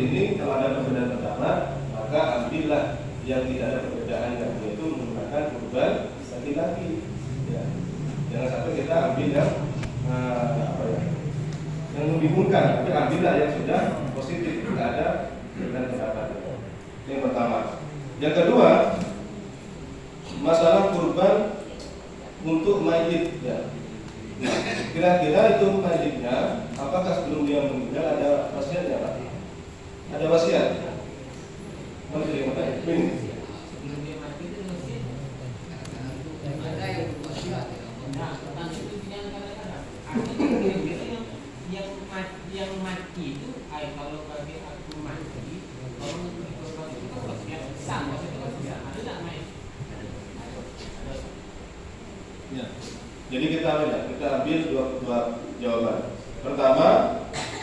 ini kalau ada perbedaan pendapat, maka ambillah yang tidak ada perbedaan, yaitu menggunakan kurban laki-laki. Ya. Jangan sampai kita ambil yang yang membingungkan, tapi ambillah yang sudah positif, tidak ada perbedaan pendapat. Yang pertama. Yang kedua, masalah kurban untuk mayit. Ya. Nah, kira-kira itu mayitnya, apakah sebelum dia meninggal ada wasiatnya, Pak? Ada wasiat? Mana jadi mana? Ini. Sebelum dia mati itu mesti ada yang berwasiat. Nah, tentang itu yang kadang-kadang. Artinya yang mati itu, kalau bagi aku mati, kalau untuk dikorban itu kan wasiat besar, wasiat wasiat. Ada tak main? Ya. Jadi kita ambil dua jawaban. Pertama,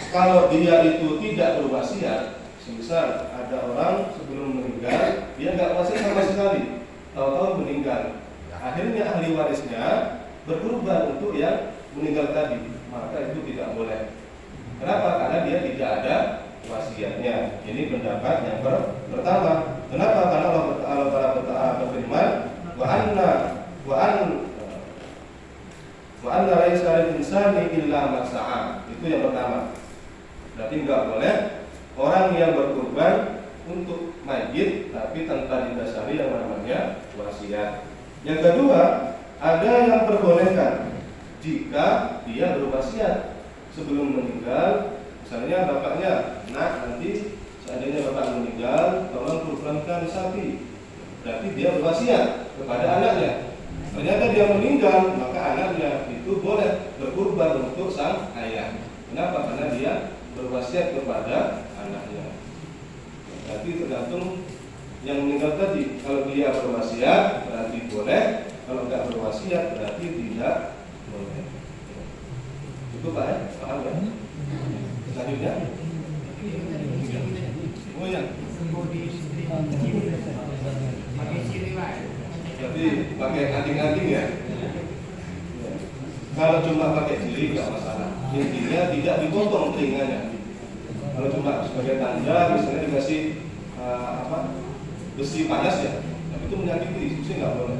kalau dia itu tidak berwasiat, semisal ada orang sebelum meninggal dia nggak wasiat sama sekali, tahu-tahu meninggal, akhirnya ahli warisnya berkurban untuk yang meninggal tadi, maka itu tidak boleh. Kenapa? Karena dia tidak ada wasiatnya. Ini pendapat yang pertama. Kenapa? Karena Allah Ta'ala berfirman, wa anna laisa lil insani illa ma sa'a. Itu yang pertama. Berarti enggak boleh orang yang berkurban untuk mayit tapi tanpa didasari yang namanya wasiat. Yang kedua, ada yang perbolehkan jika dia berwasiat sebelum meninggal. Misalnya bapaknya, nah nanti seandainya bapak meninggal, tolong kurbankan sapi. Berarti dia berwasiat kepada anaknya. Ternyata dia meninggal, maka anaknya itu boleh berkurban untuk sang ayah. Kenapa? Karena dia berwasiat kepada anaknya. Berarti tergantung yang meninggal tadi. Kalau dia berwasiat berarti boleh, kalau tidak berwasiat berarti tidak boleh. Itu Pak, paham ya? Selanjutnya? Oh ya. Berarti pakai anting-anting ya? Kalau cuma pakai jari nggak masalah. Intinya tidak dipotong telinganya. Kalau cuma sebagai tanda, misalnya dikasih besi panas ya, tapi itu menyakiti, itu nggak boleh.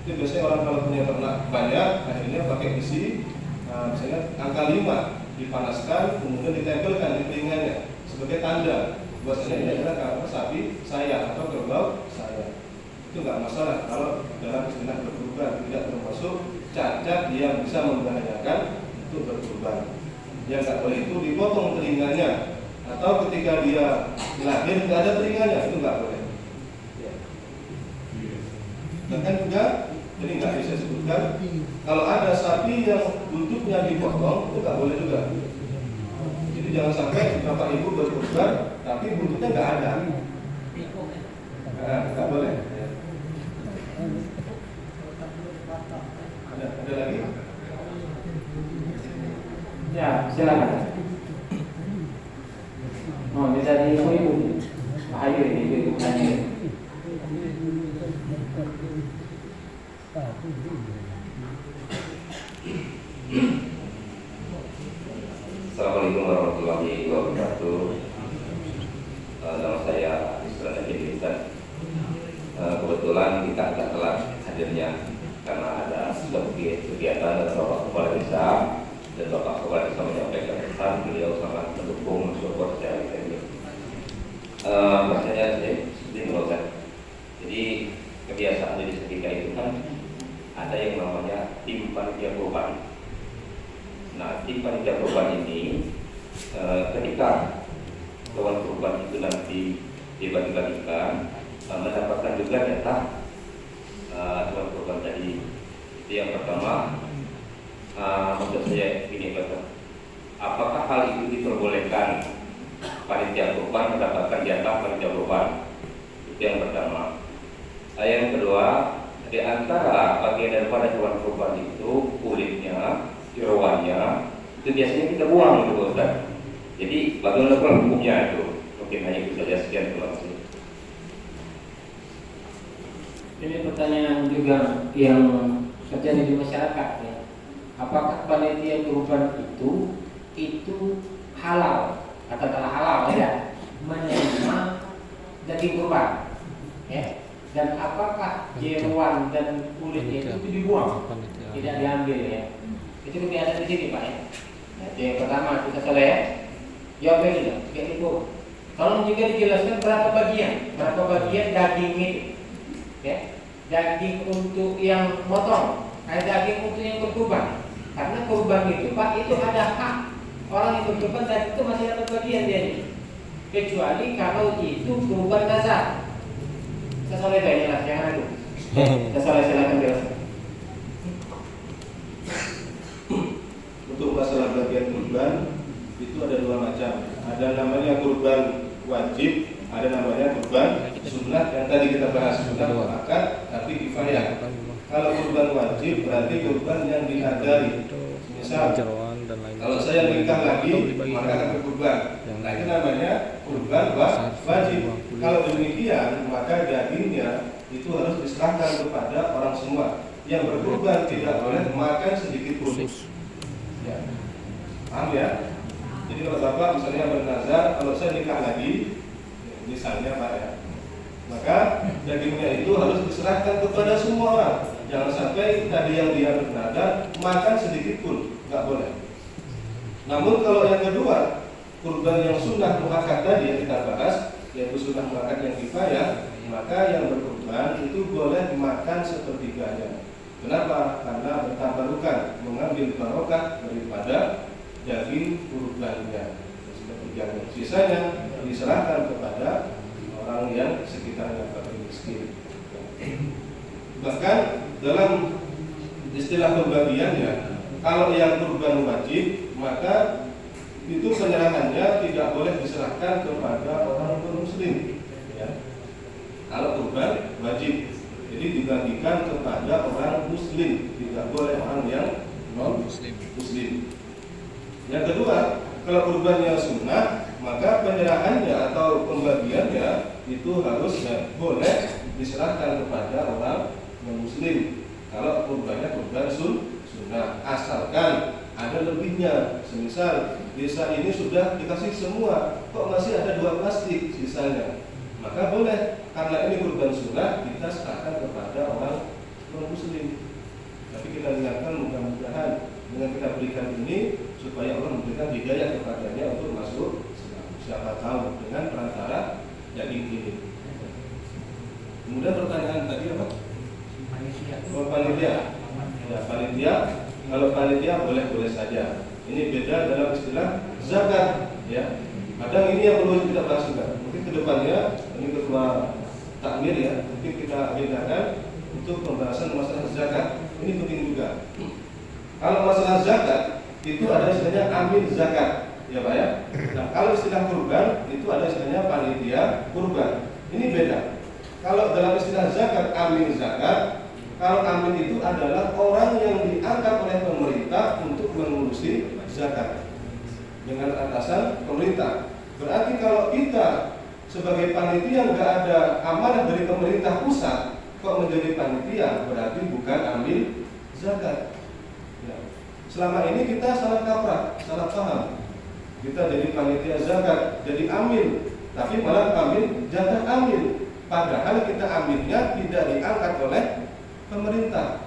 Itu biasanya orang kalau punya ternak banyak, akhirnya pakai besi, misalnya angka 5 dipanaskan, kemudian ditempelkan di telinganya sebagai tanda. Bahwasanya ini adalah sapi saya atau kerbau saya. Itu nggak masalah kalau dalam istilah berkurban, tidak termasuk cacat yang bisa membahayakan untuk berkurban. Yang nggak boleh itu dipotong telinganya, atau ketika dia lahir nggak ada telinganya, itu nggak boleh. Bahkan juga, jadi nggak bisa sebutkan kalau ada sapi yang buntutnya dipotong, itu nggak boleh juga. Jadi jangan sampai bapak ibu berkurban tapi buntutnya nggak ada. Nggak boleh. Ada lagi? Ya, silakan. Oh, bisa di ibu. Ayo ini tanya. Assalamualaikum warahmatullahi wabarakatuh. Nama saya Isran Hajisan. Kebetulan kita agak telat hadirnya karena ada kegiatan dari Bapak Kepala Desa, dan Bapak Kepala Desa menyampaikan pesan beliau sangat mendukung mensupport saya ini. Pertanyaan saya seperti menurut. Jadi kebiasaan di seketika itu kan ada yang namanya tim panitia kurban. Nah, tim panitia kurban ini ketika hewan kurban itu nanti dibagi-bagikan, mendapatkan juga data hewan kurban tadi. Itu yang pertama. Maksud saya ini Bapak, apakah hal itu diperbolehkan panitia kurban mendapatkan data panitia kurban? Itu yang pertama. Yang kedua, di antara bagian daripada hewan kurban itu kulitnya, jeroannya, itu biasanya kita buang gitu Ustaz. Jadi bagaimana hukumnya itu? Mungkin hanya itu saja, sekian, terima kasih. Ini pertanyaan juga yang terjadi di masyarakat ya. Apakah panitia kurban itu halal? Katakanlah halal ya. menerima daging kurban, ya. Dan apakah jeruan dan kulitnya itu dibuang, tidak diambil, ya? Itu kebiasaan di sini, Pak, ya. Jadi yang pertama kita selesai, jawabnya tidak, kayak itu. Tolong juga dijelaskan berapa bagian daging itu, ya. Daging untuk yang motong, ada daging untuk yang berkurban. Karena kurban itu, Pak, itu ada hak orang yang berkurban dan itu masih dapat bagian dia. Kecuali kalau itu kurban nazar. Saya soleh banyak lah, jangan aku. Saya soleh silakan jelaskan. Untuk masalah bagian kurban itu ada dua macam. Ada namanya kurban wajib, ada namanya kurban sunnah yang tadi kita bahas, sunnah muakkad tapi kifayah. Kalau kurban wajib berarti kurban yang dinadari. Misal, kalau saya nikah lagi maka akan berkurban. Nah itu namanya kurban wajib. Kalau demikian maka dagingnya itu harus diserahkan kepada orang semua. Yang berkurban tidak boleh makan sedikit pun. Ya. Paham ya? Jadi kalau Bapak misalnya bernazar, kalau saya nikah lagi, misalnya Pak ya, maka dagingnya itu harus diserahkan kepada semua orang. Jangan sampai tadi yang dia bernazar makan sedikit pun, nggak boleh. Namun kalau yang kedua, kurban yang sunnah muakkad tadi yang kita bahas, yaitu sunnah muakkad yang kifayah, maka yang berkurban itu boleh dimakan sepertiganya. Kenapa? Karena bertabarukan, mengambil barokah daripada daging kurbannya. Sepertiganya. Sisanya diserahkan kepada orang yang sekitarnya, fakir miskin. Bahkan dalam istilah pembagiannya, kalau yang kurban wajib, maka itu penyerahannya tidak boleh diserahkan kepada orang non-muslim. Ya. Kalau kurban wajib, jadi dibagikan kepada orang muslim, tidak boleh orang yang non-muslim. Yang kedua, kalau kurbannya sunnah, maka penyerahannya atau pembagiannya itu harus boleh diserahkan kepada orang non-muslim. Kalau kurbannya kurban sunnah, asalkan ada lebihnya. Semisal desa ini sudah dikasih semua, kok masih ada 2 plastik sisanya, maka boleh, karena ini kurban sunnah, kita serahkan kepada orang non-muslim. Tapi kita ingatkan, mudah-mudahan dengan kita berikan ini supaya Allah memberikan hidayah kepadanya untuk masuk Islam. Siapa tahu dengan perantara daging ini. Kemudian pertanyaan tadi apa? Panitia. Ya, panitia. Kalau panitia boleh-boleh saja. Ini beda dalam istilah zakat. Ya. Kadang ini yang perlu kita bahas juga. Mungkin kedepannya ini ketua takmir ya, mungkin kita agendakan untuk pembahasan masalah zakat. Ini penting juga. Kalau masalah zakat itu ada istilahnya amil zakat, ya Pak ya. Nah, kalau istilah kurban itu ada istilahnya panitia kurban. Ini beda. Kalau dalam istilah zakat, amil zakat, kalau amil itu adalah orang yang diangkat oleh pemerintah untuk mengurusi zakat dengan atasan pemerintah. Berarti kalau kita sebagai panitia nggak ada amanah dari pemerintah pusat, kok menjadi panitia, berarti bukan amil zakat. Ya. Selama ini kita salah kaprah, salah paham. Kita jadi panitia zakat, jadi amil, tapi malah amil zakat amil. Padahal kita amilnya tidak diangkat oleh pemerintah,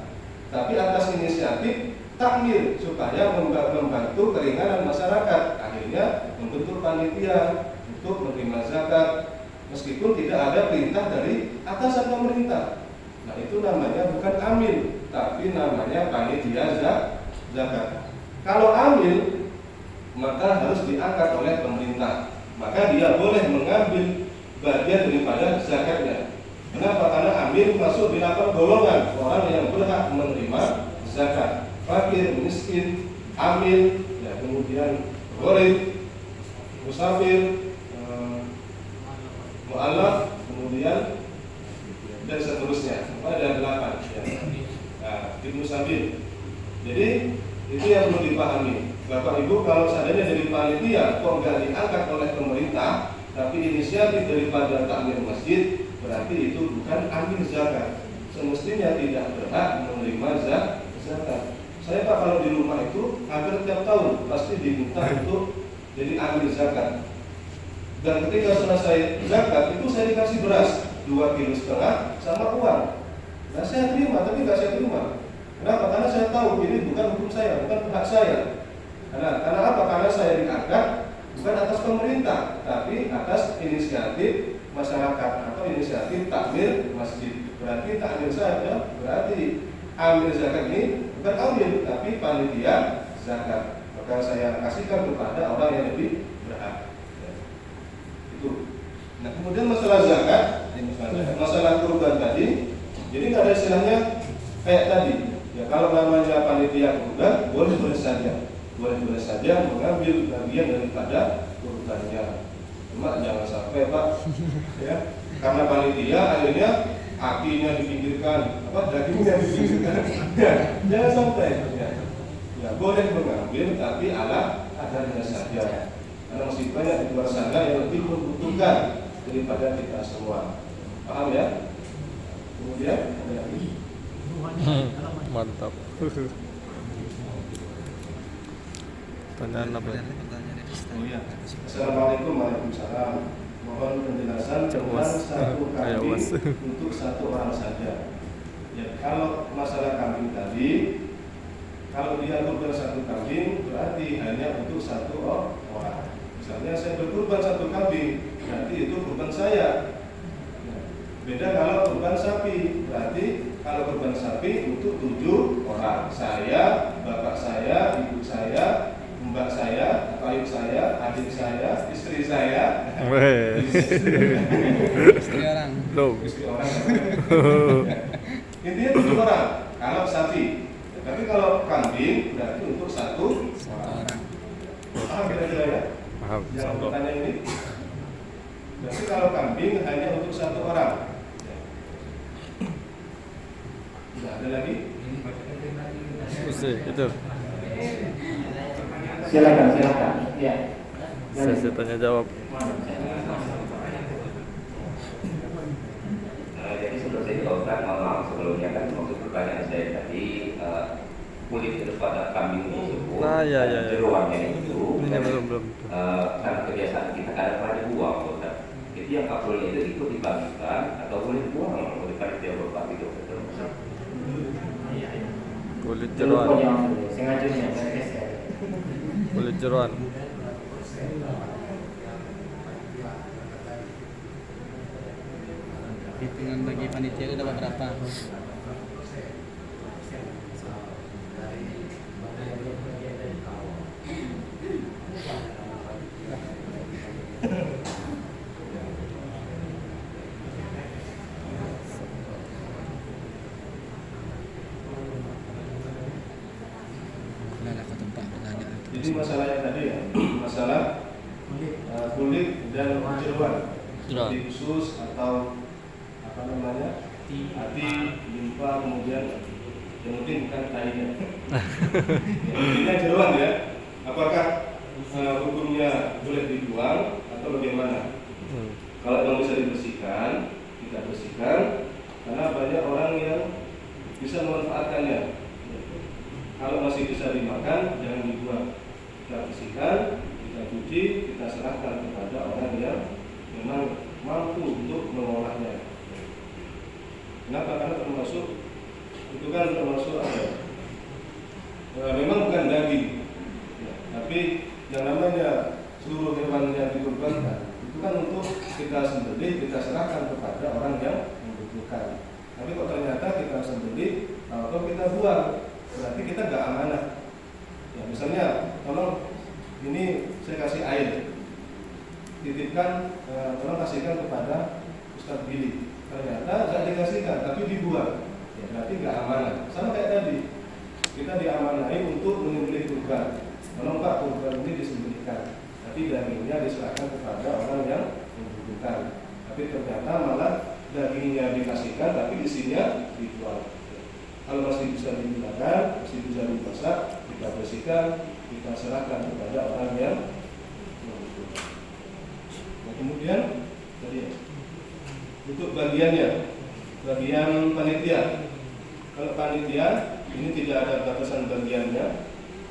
tapi atas inisiatif takmir supaya membantu keringanan masyarakat. Akhirnya membentuk panitia untuk menerima zakat, meskipun tidak ada perintah dari atasan pemerintah. Nah itu namanya bukan amil, tapi namanya panitia zakat. Kalau amil, maka harus diangkat oleh pemerintah, maka dia boleh mengambil bagian daripada zakatnya. Kenapa? Karena amil masuk di 8 golongan orang yang berhak menerima zakat: fakir, miskin, amil, ya, kemudian gharib, musafir, mu'allaf, kemudian dan seterusnya. Ada 8 ya. Nah, ibnu sabil. Jadi itu yang perlu dipahami. Bapak Ibu kalau seandainya jadi panitia kok nggak diangkat oleh pemerintah, tapi inisiatif daripada takmir masjid, berarti itu bukan amil zakat. Semestinya tidak berhak menerima zakat. Saya Pak kalau di rumah itu hampir tiap tahun pasti diminta untuk jadi amil zakat. Dan ketika selesai zakat itu saya dikasih beras 2,5 kg sama uang. Nah saya terima, tapi nggak saya terima. Kenapa? Karena saya tahu ini bukan hukum saya, bukan hak saya. Karena apa? Karena saya diangkat bukan atas pemerintah, tapi atas inisiatif masyarakat atau inisiatif takmir masjid. Berarti takmir saya berarti amil zakat ini bukan amil, tapi panitia zakat. Maka saya kasihkan kepada orang yang lebih berhak. Itu. Nah kemudian masalah zakat, masalah kurban tadi, jadi nggak ada istilahnya kayak tadi. Ya kalau namanya panitia kurban boleh saja mengambil bagian daripada kurbannya. Cuma jangan sampai Pak, ya karena panitia akhirnya apinya dipinggirkan, dagingnya dipinggirkan. Ya, jangan sampai. Ya boleh mengambil tapi ala kadarnya saja. Karena masih banyak di luar sana yang lebih membutuhkan daripada kita semua. Paham ya? Kemudian ada lagi. Mantap. Pertanyaan apa? Oh ya. Assalamualaikum warahmatullahi wabarakatuh. Mohon penjelasan tentang satu kambing untuk satu orang saja. Ya, kalau masalah kambing tadi, kalau dia kurban satu kambing berarti hanya untuk satu orang. Misalnya saya berkurban satu kambing, berarti itu kurban saya. Beda kalau kurban sapi, berarti kalau kurban sapi untuk 7 orang. Saya, bapak saya, ibu saya, mbak saya, ayah saya, adik saya, istri saya. Istri orang. Istri orang. Intinya 7 orang kalau sapi. Tapi kalau kambing berarti untuk satu orang. Paham kira-kira ya? Paham. Yang bertanya ini. Berarti kalau kambing hanya untuk satu orang. Tidak ada lagi? Itu. Silakan. Ya. Sesi tanya jawab. Jadi seperti itu Ustaz, mohon maaf sebelumnya kan maksud pertanyaan saya tadi kulit daripada kambing tersebut, Ya. jeroannya itu Ini belum. karena kebiasaan kita kadang-kadang dibuang Ustaz. Jadi yang kapsulnya itu ikut dibagikan atau boleh dibuang oleh panitia berbagi itu betul. Kulit jeroan. Sengaja Kulit jeroan. Hitungan bagi panitia itu dapat berapa? Jadi masalahnya tadi ya, masalah kulit dan jeroan. Jeroan. Di usus atau hati, limpa, kemudian yang penting bukan tainya. Intinya jeroan ya. Apakah hukumnya boleh dibuang atau bagaimana? Kalau memang bisa dibersihkan, kita bersihkan. Karena banyak orang yang bisa memanfaatkannya. Kalau masih bisa dimakan, jangan dibuang. Kita bersihkan, kita cuci, kita serahkan kepada orang yang memang mampu untuk mengolahnya. Kenapa? Karena itu kan termasuk apa? Memang bukan daging, tapi yang namanya seluruh hewan yang dikurbankan itu kan untuk kita sembelih, kita serahkan kepada orang yang membutuhkan. Tapi kok ternyata kita sembelih atau kita buang, berarti kita nggak amanah. Ya, misalnya, tolong ini saya kasih air, titipkan, tolong kasihkan kepada Ustadz Billy. Ternyata nggak dikasihkan, tapi dibuang. Ya, berarti nggak amanah. Sama kayak tadi, kita diamanai untuk menyembelih kurban. Tolong Pak, kurban ini disembelihkan, tapi dagingnya diserahkan kepada orang yang membutuhkan. Tapi ternyata malah dagingnya dikasihkan, tapi isinya dibuang. Kalau masih bisa digunakan, masih bisa dimasak, kita bersihkan, kita serahkan kepada orang yang membutuhkan. Nah, kemudian tadi untuk bagiannya, bagian panitia. Kalau panitia ini tidak ada batasan bagiannya,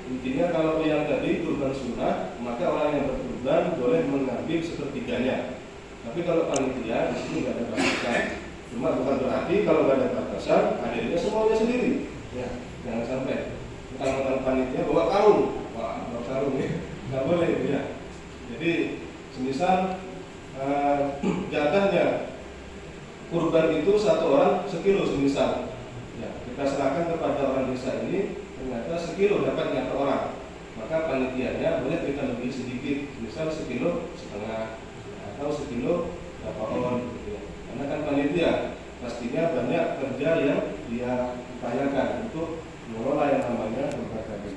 Intinya kalau yang tadi kurban sunnah, maka orang yang berkurban boleh mengambil sepertiganya. Tapi kalau panitia di sini nggak ada batasan. Cuma bukan berarti kalau nggak ada batasan, hadirnya semuanya sendiri. Ya, jangan sampai tentang panitia bawa karung, wah bawa karung ya, nggak boleh ya. Jadi semisal jatahnya kurban itu satu orang sekilo semisal, ya kita serahkan kepada orang desa ini, ternyata sekilo dapatnya per orang, maka panitianya boleh kita lebih sedikit, misal sekilo setengah atau sekilo berapa on gitu ya. Karena kan panitia pastinya banyak kerja yang dia upayakan untuk mengelola yang namanya kurban tadi.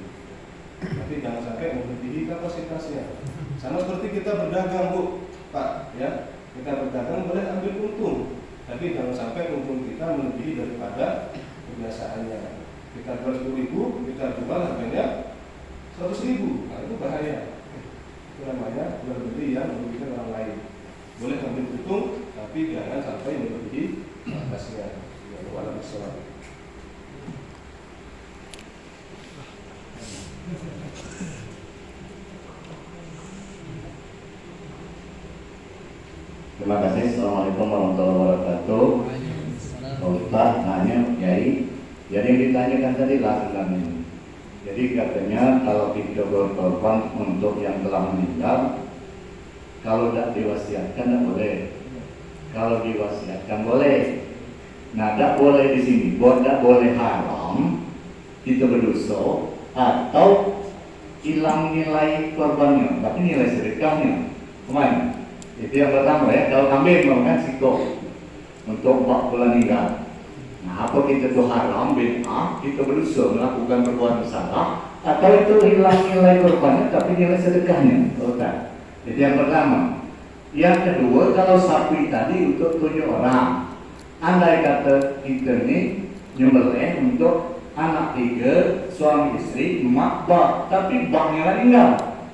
Tapi jangan sampai melebihi kapasitasnya. Sama seperti kita berdagang, Bu, Pak, ya. Kita berdagang boleh ambil untung, tapi jangan sampai untung kita melebihi daripada kebiasaannya. Kita jual 10.000, kita jual harganya 100.000. Nah, itu bahaya. Itu namanya jual beli yang merugikan orang lain. Boleh ambil untung, tapi jangan sampai melebihi batasnya. Ya, waalaikumsalam. Terima kasih. Assalamualaikum warahmatullahi wabarakatuh. Pak Ustaz nanya, Kiai. Jadi yang ditanyakan tadi langsung ini. Jadi katanya kalau kita berkorban untuk yang telah meninggal, kalau tidak diwasiatkan tidak boleh. Kalau diwasiatkan boleh. Nah, tidak boleh di sini. Tidak boleh haram kita berdosa atau hilang nilai korbannya, tapi nilai sedekahnya kemana? Itu yang pertama ya. Kalau kambing kan siko untuk 4 bulan meninggal. Nah, apa kita tuh haram bid'ah, kita berdosa melakukan perbuatan salah, atau itu hilang nilai korbannya tapi nilai sedekahnya? Oke. Itu yang pertama. Yang kedua, kalau sapi tadi untuk 7 orang, andai kata kita ini nyembelih untuk anak 3, suami istri, emak, bak, tapi baknya lah meninggal.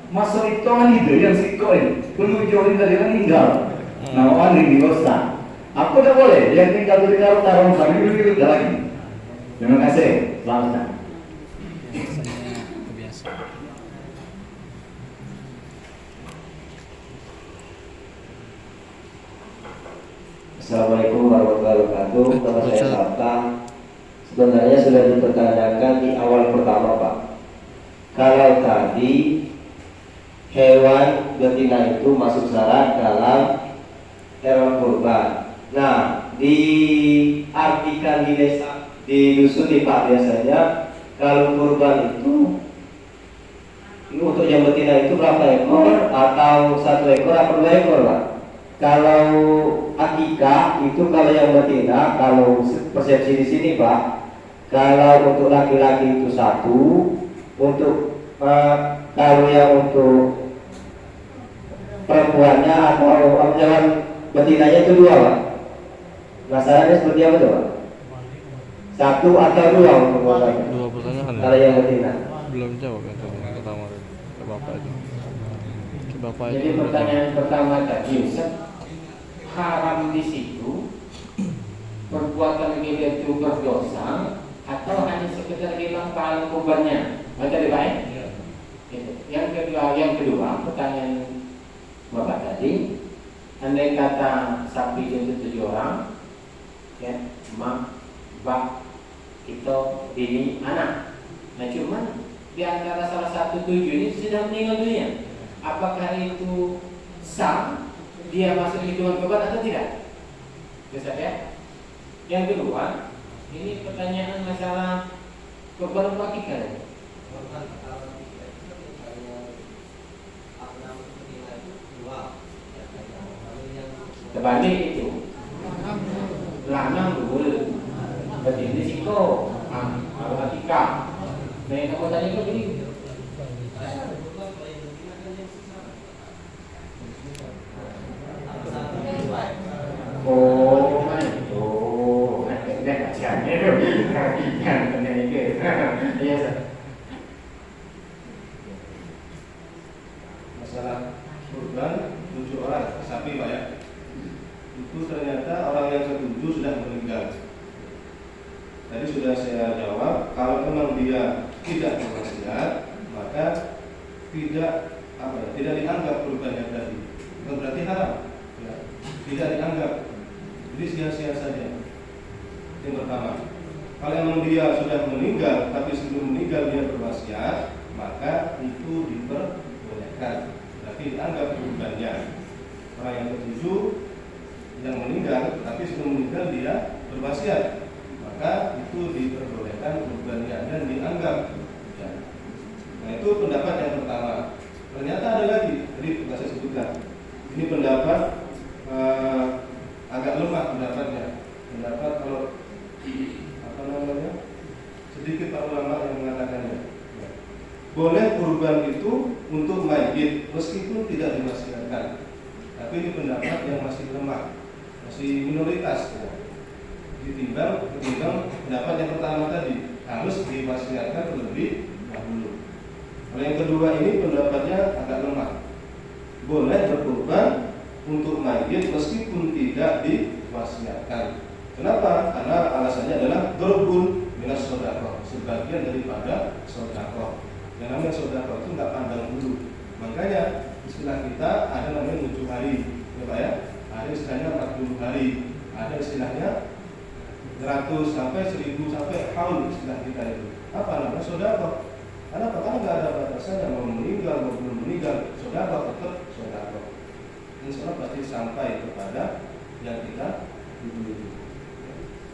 Masa itu kan ide yang siko ini penunjukin dari meninggal. Nah, orang ini dosa. Aku tak boleh. Yang tinggal di taruh kami dulu lagi. Terima kasih. Selamat. Assalamualaikum warahmatullahi wabarakatuh. Nama saya Sabta. Sebenarnya sudah dipertanyakan di awal pertama, Pak. Kalau tadi hewan betina itu masuk syarat dalam hewan kurban. Nah, diartikan di desa, di dusun di Pak biasanya kalau kurban itu untuk yang betina itu berapa ekor atau 1 ekor atau 2 ekor, Pak? Kalau akikah itu kalau yang betina, kalau persepsi di sini, Pak, kalau untuk laki-laki itu 1, untuk kalau yang untuk perempuannya atau hewan betinanya itu 2, Pak. Masalahnya seperti apa tuh, Pak? 1 atau 2 untuk perempuan? 2 pertanyaan. Kalau yang betina Belum jawab yang tadi yang pertama ke Bapak itu. Ke Bapak Jadi itu. pertanyaan pertama tadi, Ustaz, haram di situ perbuatan kita itu berdosa atau hanya sekedar hilang pahala kurbannya? Tadi baik. Yang kedua pertanyaan Bapak tadi, andai kata sapi itu 7 orang, ya, mak, bak, itu bini, anak. Nah, cuman di antara salah satu 7 ini sudah meninggal dunia. Apakah itu sah dia masuk hitungan korban atau tidak? Bisa ya? Yang kedua, ini pertanyaan masalah korban akikah. Terbalik itu lanang dulu, berarti ini siko, kalau akikah. Nah, yang kamu tanya itu begini. Oh, ada kajiannya itu, kan penanya itu. Iya, Ustaz. Masalah kurban 7 orang sapi, Pak ya. Itu ternyata orang yang ke-7 sudah meninggal. Tadi sudah saya jawab, kalau memang dia tidak berwasiat, maka tidak dianggap kurbannya tadi. Bukan berarti haram, ya. Tidak dianggap, jadi sia-sia saja. Yang pertama, kalau memang dia sudah meninggal tapi sebelum meninggal dia berwasiat, maka itu diperbolehkan, berarti dianggap kurbannya. Orang yang ketujuh yang meninggal tapi sebelum meninggal dia berwasiat, maka itu diperbolehkan kurbannya dan dianggap, ya. Nah, itu pendapat yang pertama. Ternyata ada lagi, tadi tidak saya sebutkan. Ini pendapat agak lemah pendapatnya. Pendapat kalau sedikit para ulama yang mengatakannya. Ya. Boleh kurban itu untuk mayit meskipun tidak diwasiatkan. Tapi ini pendapat yang masih lemah, masih minoritas, ya. Ketimbang pendapat yang pertama tadi, harus diwasiatkan terlebih dahulu. Kalau yang kedua ini pendapatnya agak lemah. Boleh berkurban untuk mayit meskipun tidak diwasiatkan. Kenapa? Karena alasannya adalah berbun minas sodaqah, sebagian daripada sodaqah. Yang namanya sodaqah itu nggak pandang bulu. Makanya istilah kita ada namanya 7 hari, ya Pak ya. Ada istilahnya 40 hari, ada istilahnya 100 sampai 1000 sampai haul istilah kita itu. Apa namanya sodaqah? Karena nggak ada batasannya, mau meninggal mau belum meninggal, sodaqah tetap sodaqah. Insya Allah pasti sampai kepada yang kita tuju.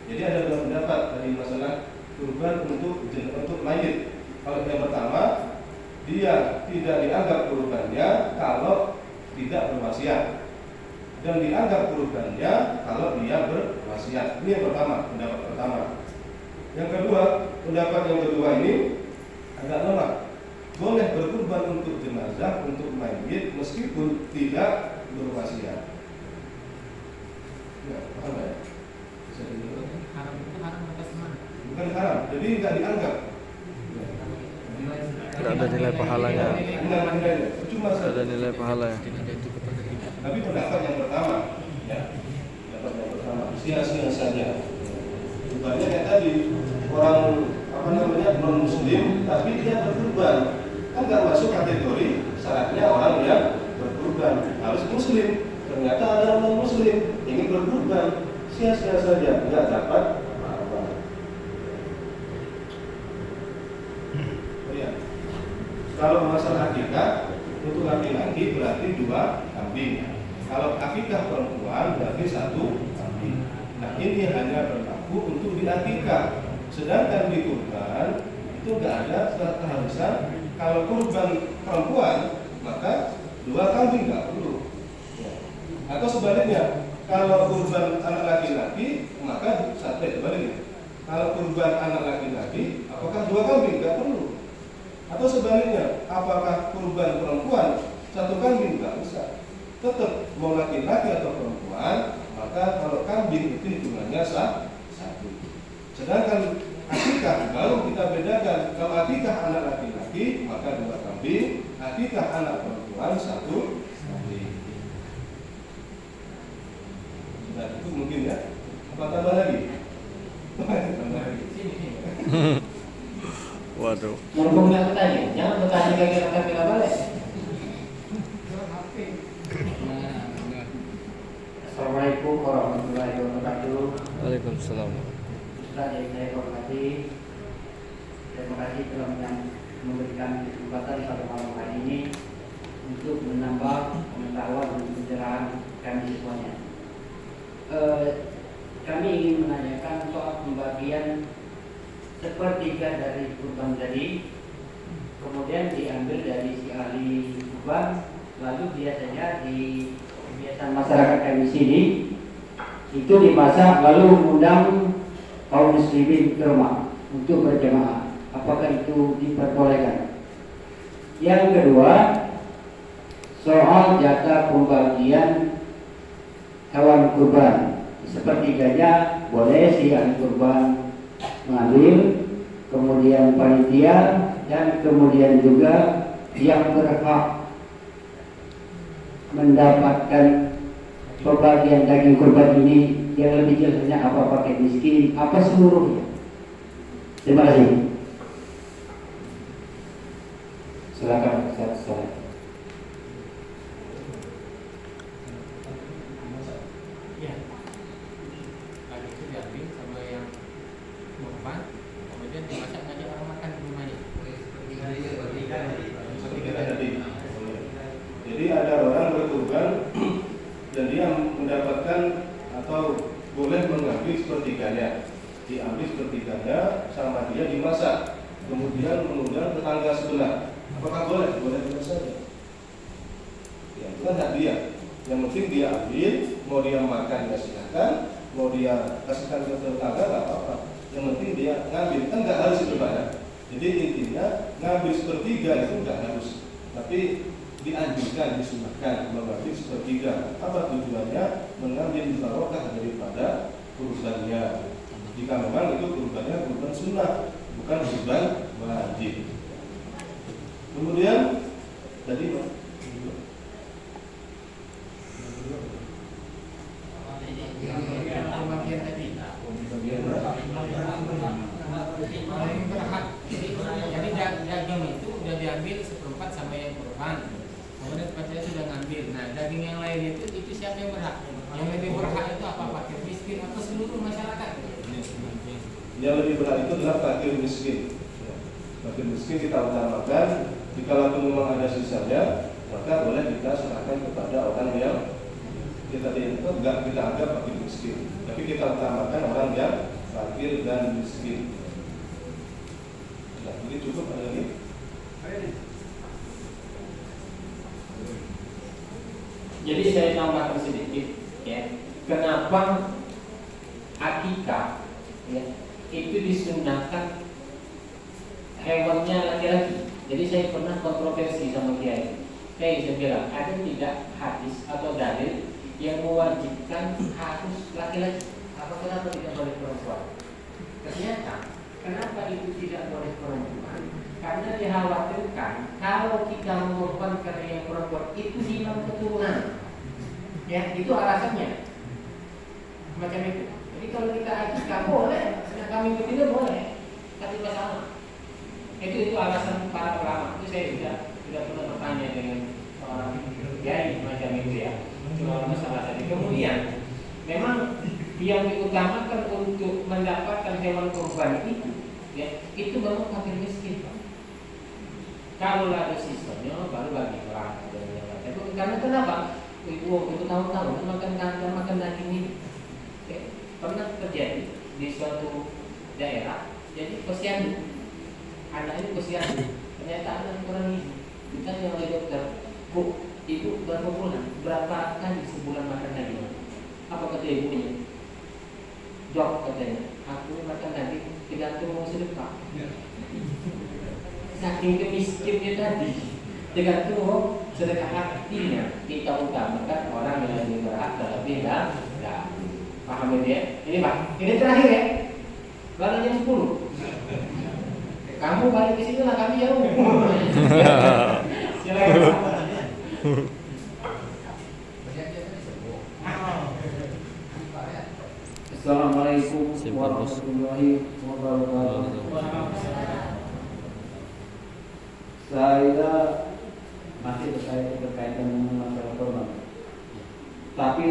Jadi ada dua pendapat dari masalah kurban untuk mayit. Kalau yang pertama, dia tidak dianggap kurbannya kalau tidak berwasiat, dan dianggap kurbannya kalau dia berwasiat. Ini yang pertama, pendapat pertama. Yang kedua, pendapat yang kedua ini agak lemah. Boleh berkurban untuk jenazah, untuk mayit meskipun tidak berwasiat. Ya, paham ya? Bisa dilihat. Haram itu haram atas mana? Bukan haram, jadi nggak dianggap. Tidak ada nilai pahalanya. Enggak nilainya, cuma Tidak ada nilai pahalanya. Tapi pendapat yang pertama, ya, pendapat yang pertama, sia-sia saja. Kurbannya kayak tadi, orang non muslim, tapi dia berkurban, kan nggak masuk kategori syaratnya orang yang berkurban harus muslim. Ternyata ada non muslim ingin berkurban, sia-sia saja, nggak dapat apa-apa. Oh ya, kalau masalah akikah untuk laki-laki berarti 2 kambing. Kalau akikah perempuan berarti 1 kambing. Nah, ini hanya berlaku untuk di akikah. Sedangkan di kurban itu nggak ada keharusan. Kalau kurban perempuan maka 2 kambing nggak perlu. Ya. Atau sebaliknya, kalau kurban anak laki-laki maka sebaliknya. Kalau kurban anak laki-laki, apakah 2 kambing nggak perlu? Atau sebaliknya, apakah kurban perempuan 1 kambing nggak usah? Tetap mau laki-laki atau perempuan, maka kalau kambing itu hitungannya 1. Sedangkan akikah baru kita bedakan. Kalau akikah anak laki-laki maka 2 kambing, akikah anak perempuan 1 kambing. Nah, itu mungkin ya. Apa tambah lagi? Tambah lagi. Waduh. Mumpung nggak bertanya, jangan bertanya kira-kira balik. Assalamualaikum warahmatullahi wabarakatuh. Waalaikumsalam. Ustaz yang saya hormati, terima kasih telah memberikan kesempatan pada malam hari ini untuk menambah pengetahuan dan pencerahan kami semuanya. Kami ingin menanyakan soal pembagian sepertiga dari kurban tadi, kemudian diambil dari si ahli kurban, lalu biasanya di kebiasaan masyarakat kami sini itu dimasak lalu mengundang kaum muslimin ke rumah untuk berjamaah. Apakah itu diperbolehkan? Yang kedua, soal jatah pembagian hewan kurban. Sepertiganya boleh si ahli kurban mengambil, kemudian panitia, dan kemudian juga yang berhak mendapatkan pembagian daging kurban ini yang lebih jelasnya apa pakai miskin, apa seluruhnya. Terima kasih. kurban, kemudian dimasak ngajak orang makan di rumahnya. Jadi ada orang berkurban dan dia mendapatkan atau boleh mengambil sepertiganya, diambil sepertiganya sama dia dimasak, kemudian mengundang tetangga sebelah. Apakah boleh? Boleh saja. Ya, itu kan hak dia. Yang penting dia ambil, mau dia makan ya silakan, mau dia kasihkan ke tetangga nggak apa-apa. Yang penting dia ngambil, kan nggak harus itu Pak ya. Jadi intinya ngambil sepertiga itu nggak harus, tapi dianjurkan, disunahkan mengambil sepertiga. Apa tujuannya? Mengambil barokah daripada kurbannya. Jika memang itu kurbannya kurban sunnah, bukan kurban wajib. Kemudian tadi Pak, Jadi daging itu udah diambil seperempat sama yang kurban. Kemudian saya sudah ngambil. Nah, daging yang lain itu siapa yang berhak? Yang lebih berhak itu apa? Fakir miskin atau seluruh masyarakat? yang lebih berhak itu adalah fakir miskin. Fakir miskin kita utamakan. Jika memang ada sisanya, maka boleh kita serahkan kepada orang yang kita tidak kita anggap fakir miskin. Tapi kita utamakan orang yang fakir dan miskin. Nah, ini cukup ada lagi? Jadi saya tambahkan sedikit, ya. Kenapa akikah, ya, itu disunahkan hewannya laki-laki? Jadi saya pernah kontroversi sama kiai. Saya bilang ada tidak hadis atau dalil yang mewajibkan harus laki-laki? Apa kenapa tidak boleh perempuan? Ternyata kenapa itu tidak boleh perempuan? Karena dikhawatirkan kalau kita mengorbankan yang perempuan itu hilang keturunan. Ya, itu alasannya. Macam itu. Jadi kalau kita akikah boleh, kami betina boleh, tapi masalah. Itu alasan para ulama. Itu saya sudah pernah bertanya dengan seorang kiai macam itu ya. Cuma masalah tadi. Kemudian memang yang diutamakan untuk mendapatkan hewan kurban itu, ya, itu memang fakir miskin. Kalau ada sisanya baru bagi orang. Karena kenapa? Itu tahun-tahun makan daging ini. Pernah terjadi di suatu daerah. Jadi posyandu, anak itu posyandu. Ternyata anak kurang gizi. Ditanya oleh dokter, Bu, ibu berapa bulan? Berapa kali sebulan makan daging? Apa kata ibunya? Dok, katanya, aku makan daging tergantung mau sedekah. Saking kemiskinnya tadi, tergantung sedekah hatinya. Kita utamakan orang yang lebih berhak terlebih dahulu. Paham ya? Ini Pak, ini terakhir ya. Baru jam 10. Kamu balik ke sini lah, kami jauh. Silakan. Assalamualaikum warahmatullahi wabarakatuh. Saya masih berkaitan dengan masalah korban. Tapi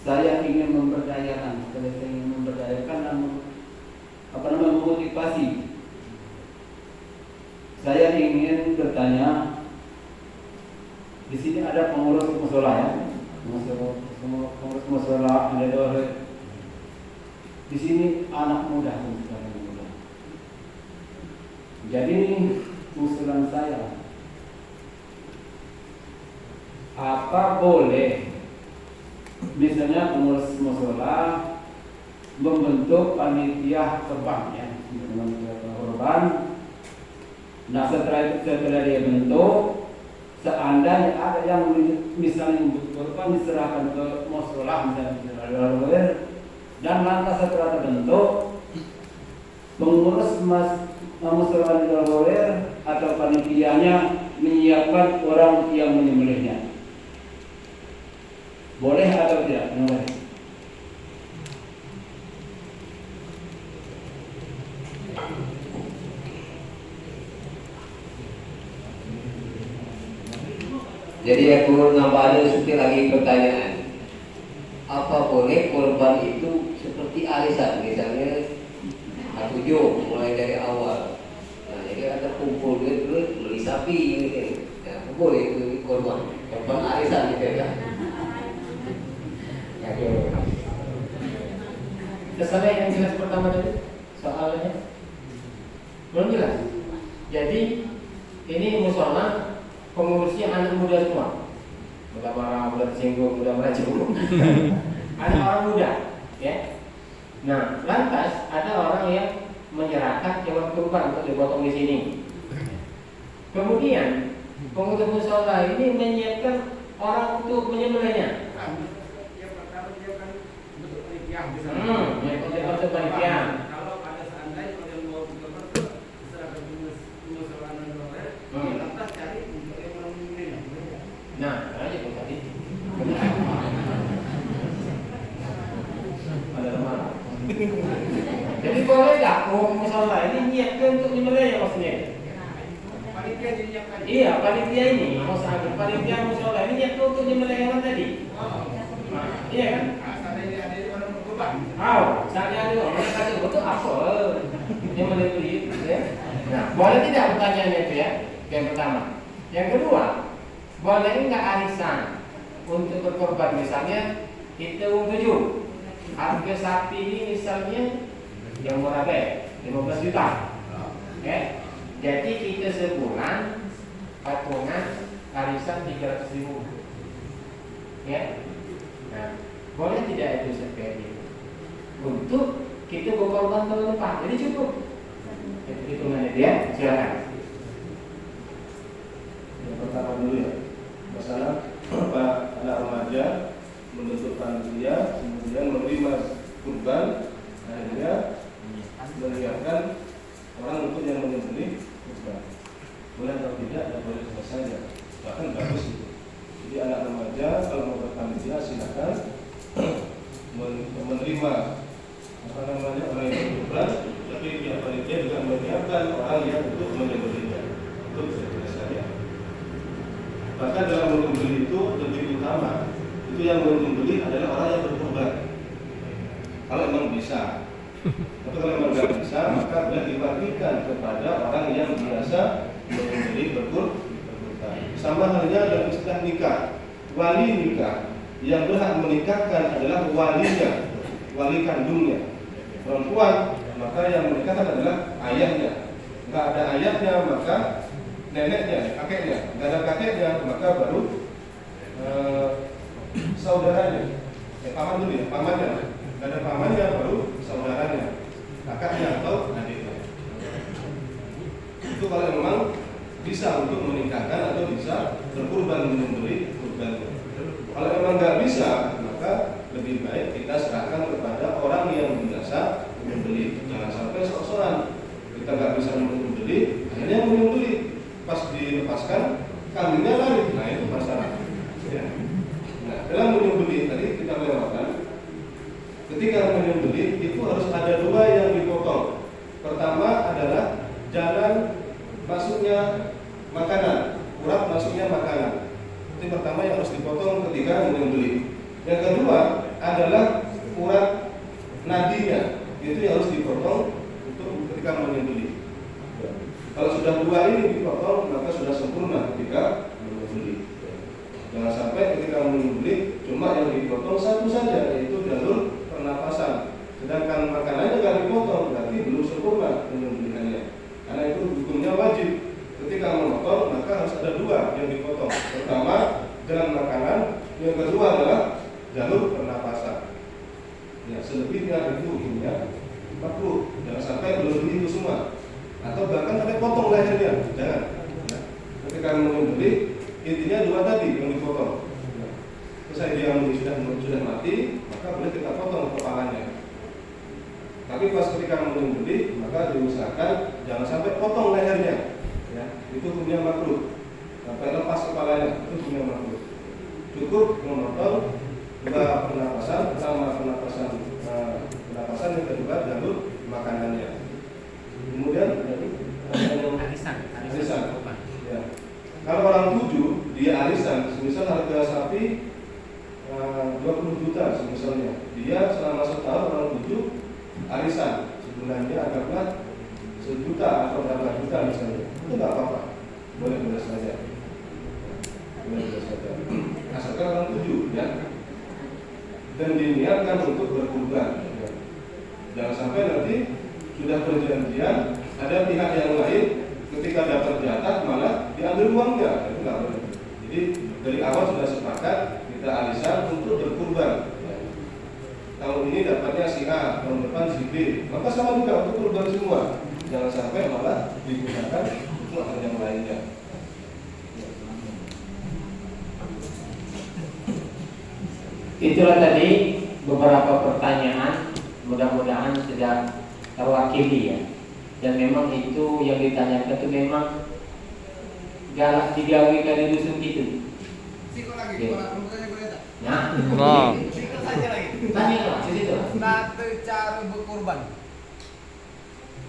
saya ingin memberdayakan, namun memotivasi. Saya ingin bertanya, di sini ada pengurus musola ya, pengurus musola ada di sini anak muda. Jadi usulan saya, apa boleh misalnya pengurus musola membentuk panitia korban ya, korban. Nah setelah dia bentuk, seandainya ada yang misalnya membutuhkan korban diserahkan ke musola misalnya, dan lantas setelah terbentuk pengurus musola atau panitianya menyiapkan orang yang menyembelihnya. Boleh atau tidak? Boleh. Jadi aku nampaknya seperti lagi pertanyaan. Apa boleh korban itu seperti arisan, misalnya tujuh mulai dari awal. Nah, jadi ada kumpul duit beli sapi gitu. Ya, kumpul itu korban arisan gitu ya. Oke. Kesannya yang jelas pertama tadi soalnya belum jelas. Jadi ini musola pengurusnya anak muda semua. Mudah marah, mudah tersinggung, mudah merajuk. Ada orang muda, ya. Nah, lantas ada orang yang menyerahkan hewan kurban untuk dipotong di sini. Kemudian pengurus musola ini menyiapkan orang untuk menyembelihnya. Untuk panitia. Kalau ada seandainya kalau yang mau kurban serahkan musola dan lantas cari untuk yang mau menyembelih. Nah, aja pun tadi. Ada marah. Jadi boleh nggak musola ini niatkan untuk menyembelih maksudnya? Panitia dinyiapkan. Iya, panitia ini maksudnya panitia musola ini niatkan untuk menyembelih hewan tadi. Nah, iya kan? Seandainya ada orang mau kurban. Saya ada orang kata itu apa? Yang menyembelih, ya. Nah, boleh tidak pertanyaannya itu ya? Yang pertama. Yang kedua, boleh enggak arisan untuk berkorban misalnya kita 7 harga sapi ini misalnya yang murah deh 15 juta, ya. Jadi kita sebulan patungan arisan 300.000, ya. Nah, boleh tidak itu seperti itu untuk kita berkorban tahun depan? Jadi cukup. Itu hitungannya dia. Silakan. Yang pertama dulu ya, masalah anak remaja membentuk panitia, kemudian menerima kurban, akhirnya menyiapkan orang untuk yang menyembelih kurban. Boleh atau tidak, dan boleh saja. Bahkan bagus itu. Jadi anak remaja kalau mau berpanitia silakan menerima orang yang berkurban, tapi pihak panitia juga menyiapkan orang yang untuk menyembelihnya. Itu saja. Bahkan dalam menyembelih itu lebih utama, itu yang menyembelih adalah orang yang berkurban. Kalau memang bisa, tapi kalau memang tidak bisa, maka boleh dibagikan kepada orang yang biasa menyembelih berkurban. Sama halnya dalam istilah nikah, wali nikah yang berhak menikahkan adalah walinya, wali kandungnya. Perempuan, maka yang menikahkan adalah ayahnya. Enggak ada ayahnya, maka neneknya, kakeknya. Enggak ada kakeknya, maka baru saudaranya. Paman dulu ya, pamannya. Enggak ada pamannya, baru saudaranya, kakaknya atau adiknya. Itu kalau memang bisa untuk menikahkan atau bisa berkurban menyembelih kurban. Kalau memang nggak bisa, maka lebih baik kita serahkan kepada orang yang biasa menyembelih. Jangan sampai sok-sokan kita nggak bisa menyembelih, akhirnya menyembelih pas dilepaskan kambingnya lari. Nah itu masalah. Ya. Nah dalam menyembelih tadi kita lewatkan. Ketika menyembelih itu harus ada 2 yang dipotong. Pertama adalah jalan masuknya makanan, urat masuknya makanan. Itu pertama yang harus dipotong ketika menyembelih. Yang kedua adalah urat nadinya, itu yang harus dipotong untuk ketika menyembelih. Kalau sudah 2 ini dipotong, maka sudah sempurna ketika menyembelih. Jangan sampai ketika menyembelih cuma yang dipotong satu saja, yaitu jalur pernapasan. Sedangkan makanannya nggak dipotong, berarti belum sempurna penyembelihannya. Karena itu hukumnya wajib. Ketika memotong maka harus ada 2 yang dipotong. Pertama jalan makanan, yang kedua adalah jalur pernapasan. Ya selebihnya itu hukumnya makruh. Jangan sampai melebihi itu semua. Atau bahkan sampai potong lehernya, jangan. Ya. Ketika menyembelih intinya 2 tadi yang dipotong. Ya. Selesai dia sudah mati, maka boleh kita potong kepalanya. Tapi pas ketika menyembelih maka diusahakan jangan sampai potong lehernya. Ya, itu hukumnya makruh. Sampai lepas kepalanya, itu hukumnya makruh. Cukup memotong 2 pernapasan, sama pernapasan yang kedua jalur makanannya. Kemudian arisan. Ya. Kalau orang 7 dia arisan, misal harga sapi 20 juta misalnya, dia selama setahun orang 7 arisan sebulan. kurbannya anggaplah 1 juta atau berapa juta misalnya, itu nggak apa-apa, boleh saja, asalkan orang tuju ya, dan diniatkan untuk berkurban. Ya. Jangan sampai nanti sudah perjanjian, ada pihak yang lain ketika dapat jatah malah diambil uangnya, itu nggak boleh. Jadi dari awal sudah sepakat kita alisan untuk berkurban. Tahun ini dapatnya si A, tahun depan si B, maka sama juga untuk kurban semua. Jangan sampai malah digunakan untuk hal yang lainnya. Itulah tadi beberapa pertanyaan, mudah-mudahan sudah terwakili ya. Dan memang itu yang ditanyakan itu memang galak digawe dari dusun gitu. Siko lagi, Oke. kalau tanya boleh tak? Nah, Nah. Siko saja lagi. tanya lah di situ. Tata cara berkurban.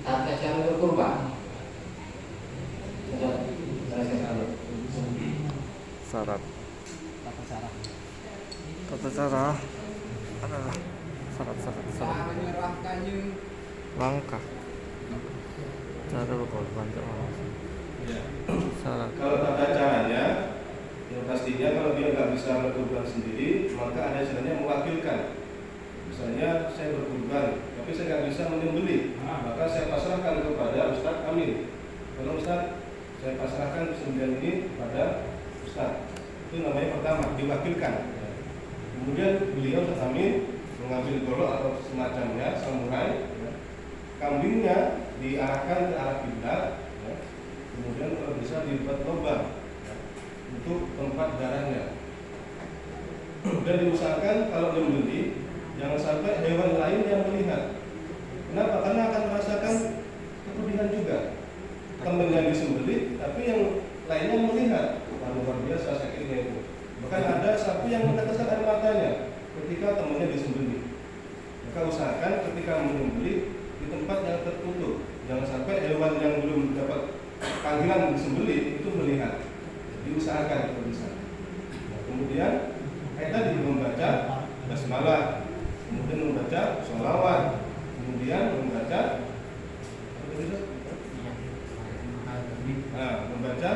Tata cara berkurban. Coba selesai dulu. Syarat. Tata cara adalah syarat Cara menyerahkannya. langkah cara berkorban Ya. syarat. Kalau tata caranya, yang pastinya kalau dia nggak bisa berkurban sendiri, maka ada caranya mewakilkan. Misalnya saya berkurban, tapi saya nggak bisa menyembelih, maka saya pasrahkan kepada Ustadz Amin. Kalau Ustadz, saya pasrahkan sembelihan ini kepada Ustadz. Itu namanya pertama, diwakilkan. Kemudian beliau Ustadz Amin mengambil golok atau semacamnya, samurai. Kambingnya diarahkan ke arah kiblat. Kemudian kalau bisa dibuat lubang untuk tempat darahnya. Dan diusahakan kalau membeli jangan sampai hewan lain yang melihat. Kenapa? Karena akan merasakan kepedihan juga. Temennya disembelih, tapi yang lainnya melihat. Luar biasa sakitnya itu. Bahkan ada sapi yang meneteskan air matanya ketika temannya disembelih. Maka usahakan ketika menyembelih di tempat yang tertutup. Jangan sampai hewan yang belum dapat panggilan disembelih itu melihat. Diusahakan kalau bisa. Nah, kemudian kayak tadi membaca basmalah, kemudian membaca sholawat, kemudian membaca membaca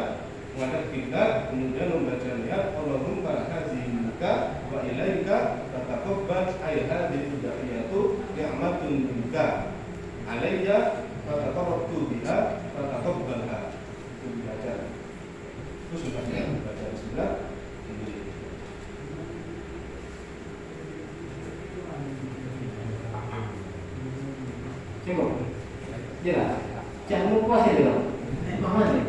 menghadap kiblat, kemudian membaca niat Allahumma hadzimuka wa ilaika fataqabbal hadhihi da'iyatu ni'matun minka alayya fataqarrabtu biha fataqabbalha. Itu dibaca. Terus sudah dibaca bismillah. Cukup. Jelas. Jangan lupa sih dong. Mana nih?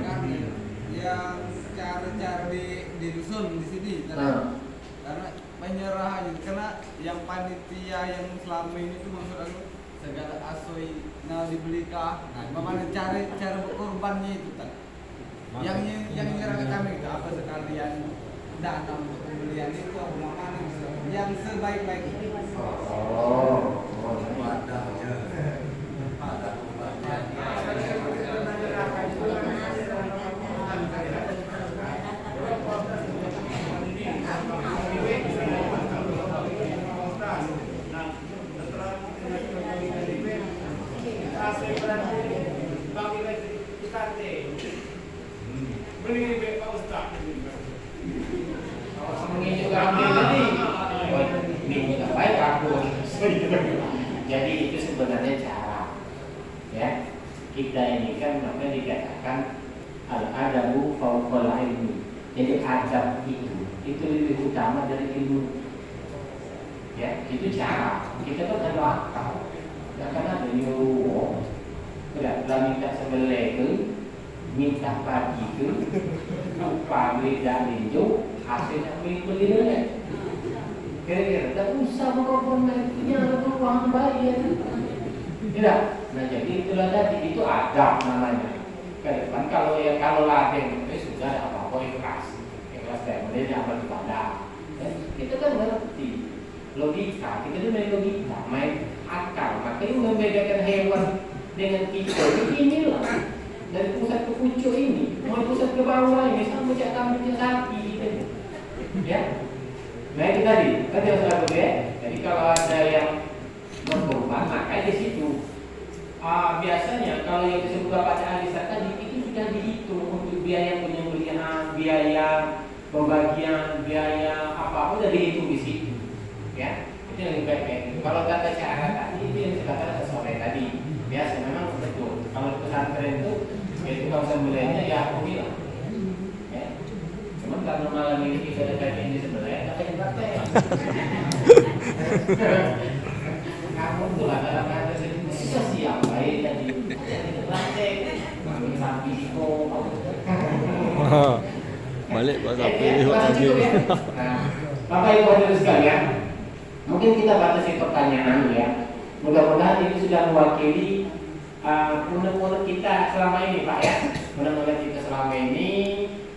Yang cara-cara di dusun di sini karena menyerah aja karena yang panitia yang selama ini tuh maksud aku segala asoi dibelikan. Nah, bagaimana cara berkorbannya itu kan? Yang nyerah ke kami itu apa sekalian dana untuk pembelian itu bagaimana bisa yang sebaik-baik itu. Jadi itu sebenarnya cara ya kita ini kan makanya dikatakan al-adabu fawqal ilmi. Jadi adab itu lebih utama dari ilmu. Ya itu cara kita kan ada akal. Ya kan ada nyuruh tidak minta sebelah itu minta pagi itu lupa beli dan hijau hasilnya beli dulu. Kira-kira tak usah berkorban punya uang bayar. Tidak. Nah jadi itulah tadi itu adab namanya. Kan kalau ladeng sudah ada apa-apa ikhlas dan kemudian amal ibadah. Kita kan ngerti logika, kita itu main logika, main akal. Makanya membedakan hewan dengan kita inilah dari pusat ke pucuk ini, mau pusat ke bawah ini sama macam kambing sapi gitu. Ya. Nah itu tadi, kan yang selalu ya. Jadi kalau ada yang berkorban, maka di situ biasanya kalau yang disebut bapak Alisa tadi itu sudah dihitung untuk biaya penyembelihan, biaya pembagian, biaya apa-apa sudah dihitung di situ. Ya, itu yang lebih baik kayak gitu. Kalau kata cara tadi itu yang dikatakan sore tadi, biasa memang betul. Kalau pesantren itu kalau sembelihnya ya aku bilang. Ya. Cuman karena malam ini kita ada kajian di sebelah, kita praktek. Kamu tuh ada susah siap baik tadi. Kita praktek. Kami sampai siko. Balik buat sapi Ya, lagi. Nah, Bapak Ibu Hadirin sekalian, mungkin kita batasi pertanyaan ya. Mudah-mudahan ini sudah mewakili unek-unek kita selama ini, Pak ya. Unek-unek kita selama ini,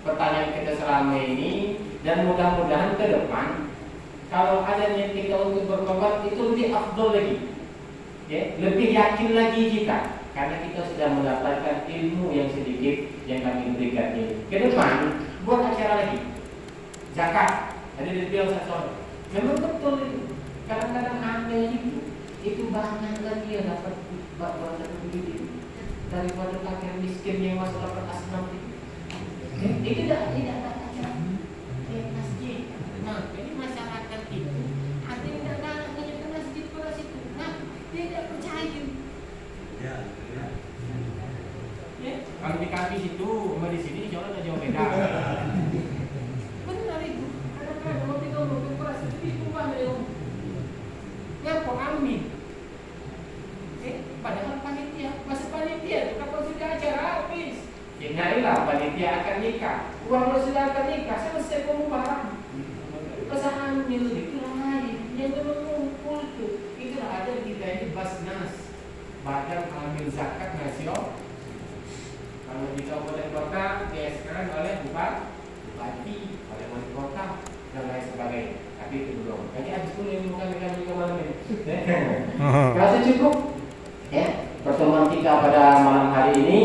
pertanyaan kita selama ini, dan mudah-mudahan ke depan kalau ada niat kita untuk bertobat itu lebih afdol lagi, ya, lebih yakin lagi kita, karena kita sudah mendapatkan ilmu yang sedikit yang kami berikan ini. Ke depan buat acara lagi, zakat. Ada di bilang satu, memang betul itu. Kadang-kadang ada itu banyak lagi yang dapat buat satu duit daripada fakir miskin yang masuk dapat asnaf itu. Itu tidak ada acara masjid. Nah, jadi masyarakat itu ada yang tidak ke masjid pada situ. Nah, dia tidak percaya. Ya, kalau di kampus itu sama di sini jauh beda. Benar itu. Kadang-kadang mau tinggal beras itu banyak. Ya, kok ambil. Padahal panitia, masa panitia itu kalau sudah acara habis. Ya, nyarilah panitia akan nikah. Uang sudah akan nikah, selesai pembubaran. Pesanan itu lain. Yang mengumpul itu ada kita ini Basnas, Badan Amil Zakat Nasional. Kalau di kabupaten kota diajukan oleh bupati, oleh wali kota dan lain sebagainya. Tapi itu belum. Jadi habis dulu ini bukan kami ke malam ini. Rasa cukup? Ya, pertemuan kita pada malam hari ini,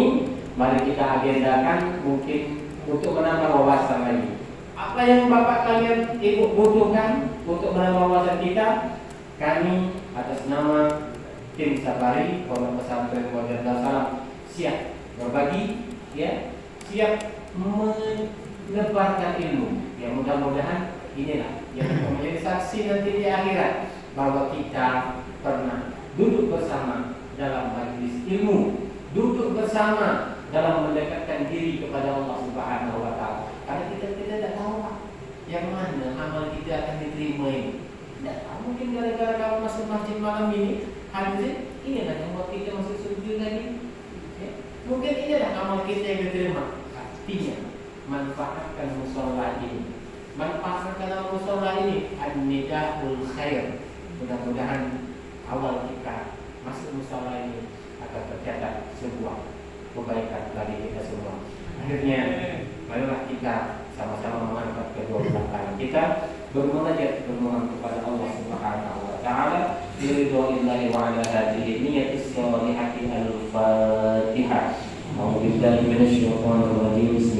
mari kita agendakan mungkin untuk menambah wawasan lagi. Apa yang Bapak kalian ibu butuhkan untuk menambah wawasan kita? Kami atas nama tim Safari Pondok Pesantren Modern Darussalam siap berbagi, ya, siap menebarkan ilmu. Ya, mudah-mudahan inilah yang menjadi saksi nanti di akhirat bahwa kita pernah duduk bersama dalam majelis ilmu, duduk bersama dalam mendekatkan diri kepada Allah Subhanahu wa taala. Karena kita tidak tahu Pak, yang mana amal kita akan diterima ini. Tidak tahu, mungkin gara-gara kamu masuk masjid malam ini, hadis inilah yang buat kita masuk surga lagi. Ya. Mungkin inilah amal kita yang diterima. Artinya manfaatkan mushola ini. Manfaatkan mushola ini an-nidahul khair. Mudah-mudahan awal kita masuk mushola ini akan tercatat sebuah kebaikan bagi kita semua. Akhirnya, marilah kita sama-sama mengangkat kedua belah tangan kita, bermunajat, bermohon kepada Allah Subhanahu wa taala, biridhoillahi wa ala hadhihi niyatis shalihati al-Fatihah. A'udzu billahi minasyaitonir rajim.